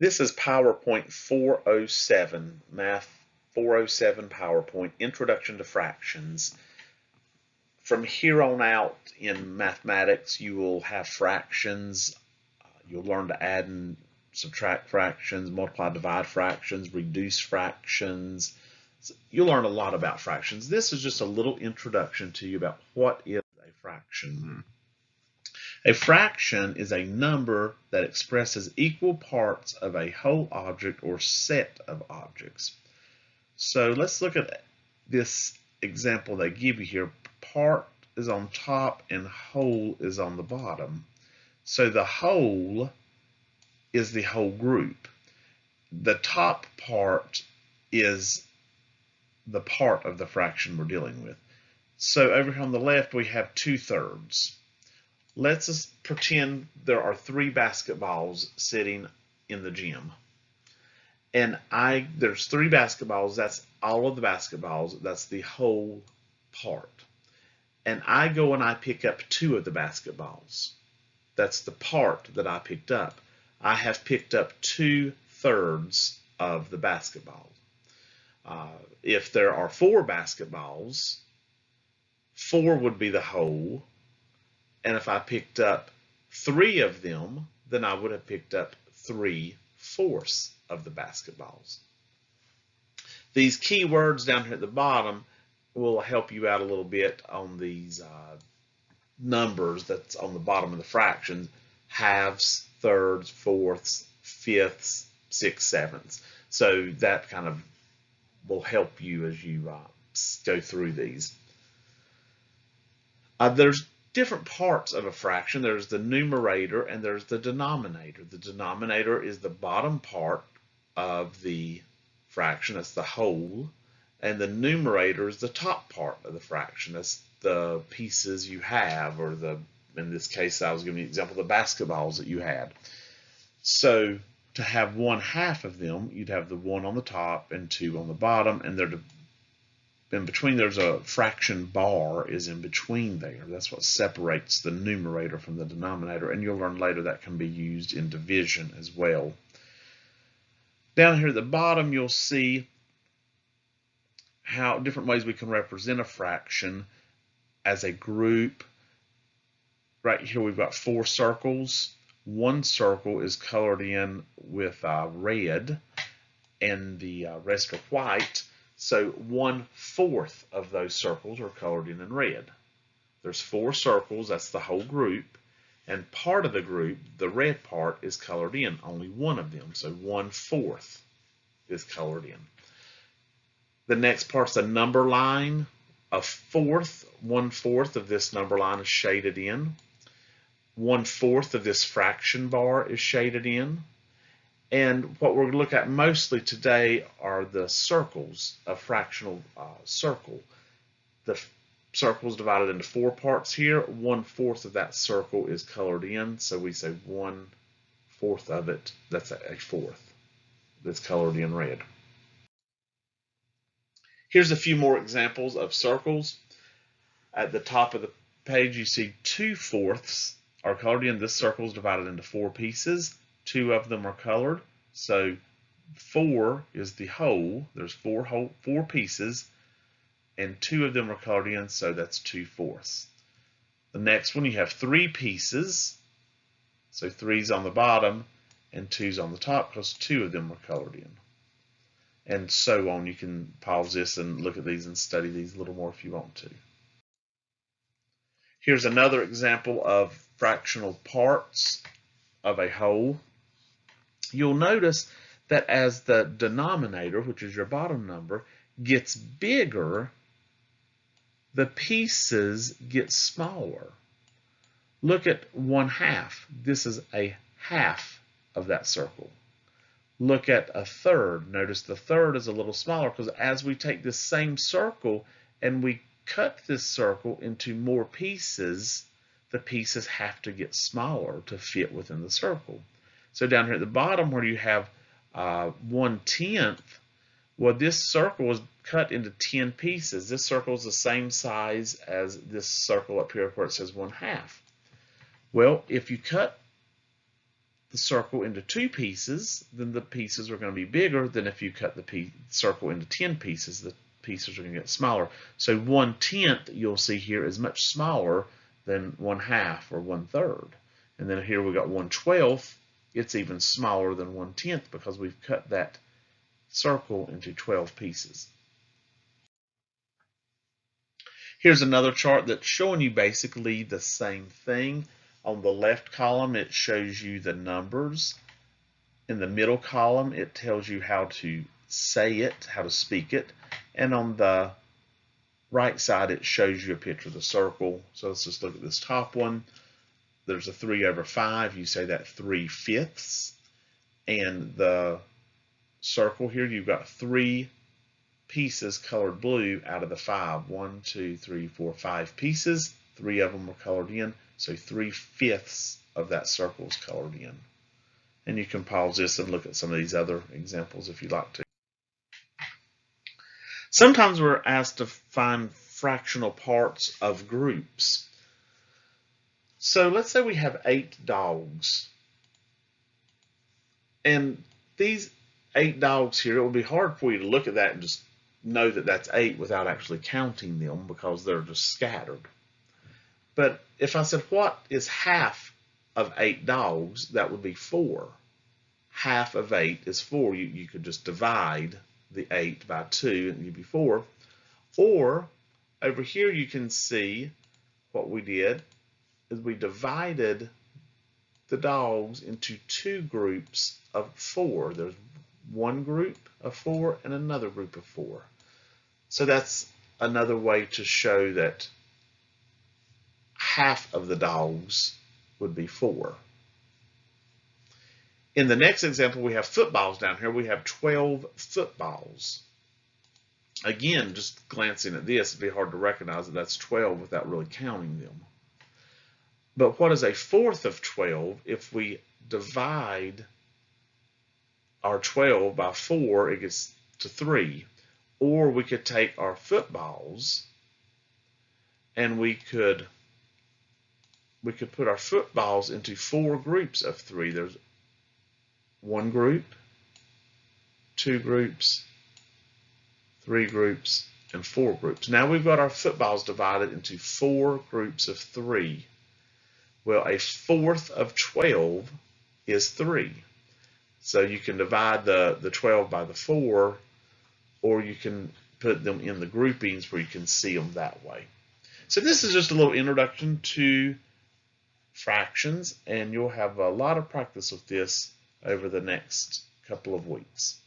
This is PowerPoint 407, Math 407 PowerPoint, Introduction to Fractions. From here on out in mathematics, you will have fractions. You'll learn to add and subtract fractions, multiply, divide fractions, reduce fractions. You'll learn a lot about fractions. This is just a little introduction to you about what is a fraction. A fraction is a number that expresses equal parts of a whole object or set of objects. So let's look at this example they give you here. Part is on top and whole is on the bottom. So the whole is the whole group. The top part is the part of the fraction we're dealing with. So over here on the left we have 2/3. Let's just pretend there are 3 basketballs sitting in the gym. And there's 3 basketballs, that's all of the basketballs, that's the whole part. And I go and I pick up 2 of the basketballs. That's the part that I picked up. I have picked up 2/3 of the basketball. If there are 4 basketballs, 4 would be the whole. And if I picked up 3 of them, then I would have picked up 3/4 of the basketballs. These key words down here at the bottom will help you out a little bit on these numbers that's on the bottom of the fractions: halves, thirds, fourths, fifths, 6/7. So that kind of will help you as you go through these. There's different parts of a fraction. There's the numerator and there's the denominator. The denominator is the bottom part of the fraction, that's the whole, and the numerator is the top part of the fraction, that's the pieces you have, or in this case I was giving you an example, the basketballs that you had. So to have 1/2 of them, you'd have the 1 on the top and 2 on the bottom, and in between there's a fraction bar is in between there. That's what separates the numerator from the denominator, and you'll learn later that can be used in division as well. Down here at the bottom you'll see how different ways we can represent a fraction as a group. Right here we've got 4 circles. One circle is colored in with red and the rest are white. So 1/4 of those circles are colored in red. There's 4 circles, that's the whole group, and part of the group, the red part, is colored in, only one of them, so 1/4 is colored in. The next part's a number line. 1/4 of this number line is shaded in. 1/4 of this fraction bar is shaded in. And what we're going to look at mostly today are the circles, a fractional circle. The circle is divided into 4 parts here. 1/4 of that circle is colored in, so we say 1/4 of it, that's a fourth, that's colored in red. Here's a few more examples of circles. At the top of the page you see 2/4 are colored in. This circle is divided into 4 pieces. 2 of them are colored, so 4 is the whole. There's 4 pieces, and 2 of them are colored in, so that's 2/4. The next one, you have 3 pieces, so 3's on the bottom and 2's on the top because 2 of them are colored in, and so on. You can pause this and look at these and study these a little more if you want to. Here's another example of fractional parts of a whole. You'll notice that as the denominator, which is your bottom number, gets bigger, the pieces get smaller. Look at 1/2. This is a half of that circle. Look at a third. Notice the third is a little smaller because as we take this same circle and we cut this circle into more pieces, the pieces have to get smaller to fit within the circle. So down here at the bottom where you have 1/10, well, this circle was cut into 10 pieces. This circle is the same size as this circle up here where it says 1/2. Well, if you cut the circle into 2 pieces, then the pieces are going to be bigger than if you cut the circle into 10 pieces. The pieces are going to get smaller. So 1/10 you'll see here is much smaller than 1/2 or 1/3. And then here we got 1/12. It's even smaller than 1/10 because we've cut that circle into 12 pieces. Here's another chart that's showing you basically the same thing. On the left column, it shows you the numbers. In the middle column, it tells you how to say it, how to speak it. And on the right side, it shows you a picture of the circle. So let's just look at this top one. There's a 3/5. You say that 3/5. And the circle here, you've got 3 pieces colored blue out of the 5. 1, 2, 3, 4, 5 pieces. 3 of them were colored in. So 3/5 of that circle is colored in. And you can pause this and look at some of these other examples if you'd like to. Sometimes we're asked to find fractional parts of groups. So let's say we have 8 dogs. And these 8 dogs here, it would be hard for you to look at that and just know that that's 8 without actually counting them because they're just scattered. But if I said, what is half of 8 dogs? That would be 4. Half of 8 is 4. You could just divide the 8 by 2 and you'd be 4. Or over here you can see what we did is we divided the dogs into 2 groups of 4. There's one group of 4 and another group of 4. So that's another way to show that half of the dogs would be 4. In the next example, we have footballs down here. We have 12 footballs. Again, just glancing at this, it'd be hard to recognize that that's 12 without really counting them. But what is 1/4 of 12? If we divide our 12 by 4, it gets to 3. Or we could take our footballs and we could put our footballs into 4 groups of 3. There's 1 group, 2 groups, 3 groups, and 4 groups. Now we've got our footballs divided into 4 groups of 3. Well, 1/4 of 12 is 3. So you can divide the 12 by the 4, or you can put them in the groupings where you can see them that way. So this is just a little introduction to fractions, and you'll have a lot of practice with this over the next couple of weeks.